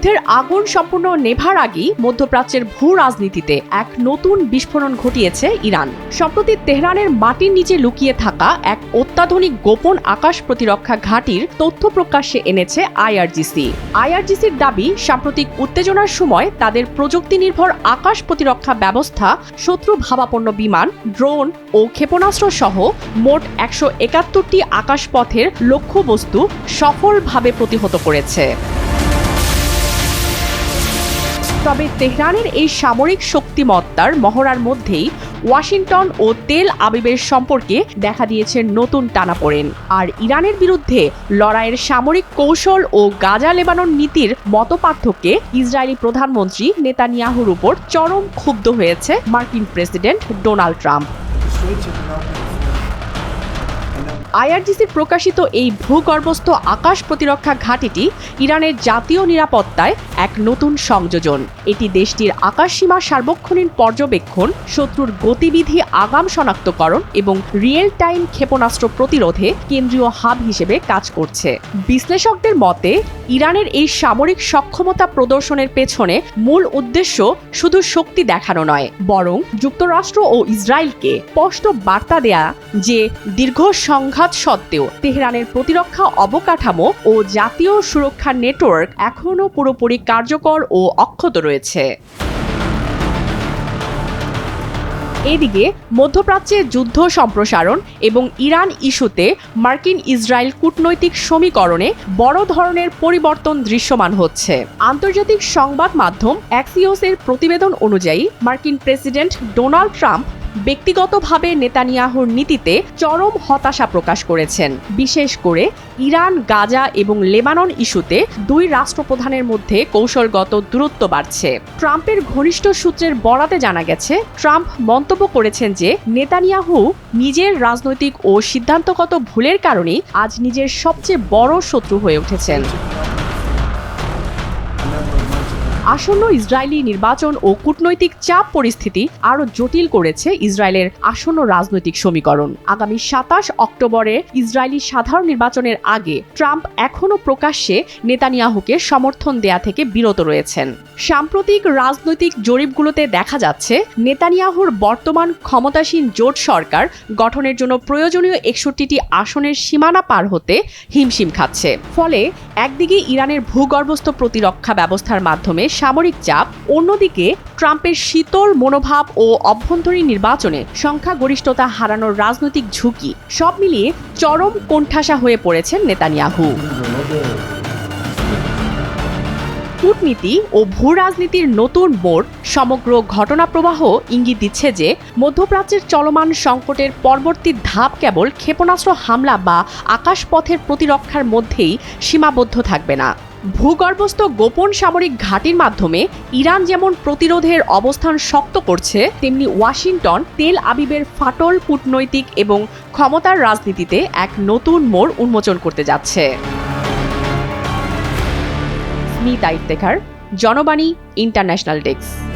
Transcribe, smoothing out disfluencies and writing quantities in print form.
যুদ্ধের আগুন সম্পূর্ণ নেভার আগেই মধ্যপ্রাচ্যের ভূ রাজনীতিতে এক নতুন বিস্ফোরণ ঘটিয়েছে ইরান। সম্প্রতি তেহরানের মাটির নিচে লুকিয়ে থাকা এক অত্যাধুনিক গোপন আকাশ প্রতিরক্ষা ঘাঁটির তথ্য প্রকাশ্যে এনেছে আইআরজিসি। আইআরজিসির দাবি, সাম্প্রতিক উত্তেজনার সময় তাদের প্রযুক্তি নির্ভর আকাশ প্রতিরক্ষা ব্যবস্থা শত্রু ভাবাপন্ন বিমান, ড্রোন ও ক্ষেপণাস্ত্র সহ মোট 171টি আকাশপথের লক্ষ্যবস্তু সফলভাবে প্রতিহত করেছে। তবে তেহরানের এই সামরিক শক্তিমত্তার মহড়ার মধ্যেই ওয়াশিংটন ও তেল আবিবের সম্পর্কে দেখা দিয়েছে নতুন টানাপোড়েন। আর ইরানের বিরুদ্ধে লড়াইয়ের সামরিক কৌশল ও গাজা লেবানন নীতির মতপার্থক্যে ইসরায়েলি প্রধানমন্ত্রী নেতানিয়াহুর উপর চরম ক্ষুব্ধ হয়েছে মার্কিন প্রেসিডেন্ট ডোনাল্ড ট্রাম্প। আইআরজিসির প্রকাশিত এই ভূগর্ভস্থ আকাশ প্রতিরক্ষা ঘাঁটিটি ইরানের জাতীয় নিরাপত্তায় এক নতুন সংযোজন। এটি দেশটির আকাশসীমা সার্বক্ষণিক পর্যবেক্ষণ, শত্রুর গতিবিধি আগাম শনাক্তকরণ এবং রিয়েল টাইম ক্ষেপণাস্ত্র প্রতিরোধে কেন্দ্রীয় হাব হিসেবে কাজ করছে। বিশ্লেষকদের মতে, ইরানের এই সামরিক সক্ষমতা প্রদর্শনের পেছনে মূল উদ্দেশ্য শুধু শক্তি দেখানো নয়, বরং যুক্তরাষ্ট্র ও ইসরায়েলকে স্পষ্ট বার্তা দেয়া যে দীর্ঘ সংঘাত সত্ত্বেও তেহরানের প্রতিরক্ষা অবকাঠামো ও জাতীয় সুরক্ষা নেটওয়ার্ক এখনও পুরোপুরি কার্যকর ও অক্ষত রয়েছে। এদিকে মধ্যপ্রাচ্যে যুদ্ধ সম্প্রসারণ এবং ইরান ইস্যুতে মার্কিন ইসরায়েল কূটনৈতিক সমীকরণে বড় ধরনের পরিবর্তন দৃশ্যমান হচ্ছে। আন্তর্জাতিক সংবাদ মাধ্যম অ্যাক্সিওসের প্রতিবেদন অনুযায়ী মার্কিন প্রেসিডেন্ট ডোনাল্ড ট্রাম্প ব্যক্তিগতভাবে নেতানিয়াহুর নীতিতে চরম হতাশা প্রকাশ করেছেন। বিশেষ করে ইরান, গাজা এবং লেবানন ইস্যুতে দুই রাষ্ট্রপ্রধানের মধ্যে কৌশলগত দূরত্ব বাড়ছে। ট্রাম্পের ঘনিষ্ঠ সূত্রের বরাতে জানা গেছে, ট্রাম্প মন্তব্য করেছেন যে নেতানিয়াহু নিজের রাজনৈতিক ও সিদ্ধান্তগত ভুলের কারণেই আজ নিজের সবচেয়ে বড় শত্রু হয়ে উঠেছেন। আসন্ন ইসরায়েলি নির্বাচন ও কূটনৈতিক চাপ পরিস্থিতি আরও জটিল করেছে ইসরায়েলের আসন্ন রাজনৈতিক সমীকরণ। আগামী 27 অক্টোবরে ইসরায়েলি সাধারণ নির্বাচনের আগে ট্রাম্প এখনও প্রকাশ্যে নেতানিয়াহুকে সমর্থন দেয়া থেকে বিরত রয়েছেন। সাম্প্রতিক রাজনৈতিক জরিপগুলোতে দেখা যাচ্ছে, নেতানিয়াহুর বর্তমান ক্ষমতাসীন জোট সরকার গঠনের জন্য প্রয়োজনীয় 61টি আসনের সীমানা পার হতে হিমশিম খাচ্ছে। ফলে একদিকে ইরানের ভূগর্ভস্থ প্রতিরক্ষা ব্যবস্থার মাধ্যমে সামরিক চাপ, অন্যদিকে ট্রাম্পের শীতল মনোভাব ও অভ্যন্তরীণ নির্বাচনে সংখ্যাগরিষ্ঠতা হারানোর রাজনৈতিক ঝুঁকি, সব মিলিয়ে চরম কোণঠাসা হয়ে পড়েছেন নেতানিয়াহু। কূটনীতি ও ভূ রাজনীতির নতুন মোড় সমগ্র ঘটনাপ্রবাহ ইঙ্গিত দিচ্ছে যে মধ্যপ্রাচ্যের চলমান সংকটের পরবর্তী ধাপ কেবল ক্ষেপণাস্ত্র হামলা বা আকাশপথের প্রতিরক্ষার মধ্যেই সীমাবদ্ধ থাকবে না। ভূগর্ভস্থ গোপন সামরিক ঘাঁটির মাধ্যমে ইরান যেমন প্রতিরোধের অবস্থান শক্ত করছে, তেমনি ওয়াশিংটন তেল আবিবের ফাটল কূটনৈতিক এবং ক্ষমতার রাজনীতিতে এক নতুন মোড় উন্মোচন করতে যাচ্ছে। Smita Iftekhar, Janabani, international desk.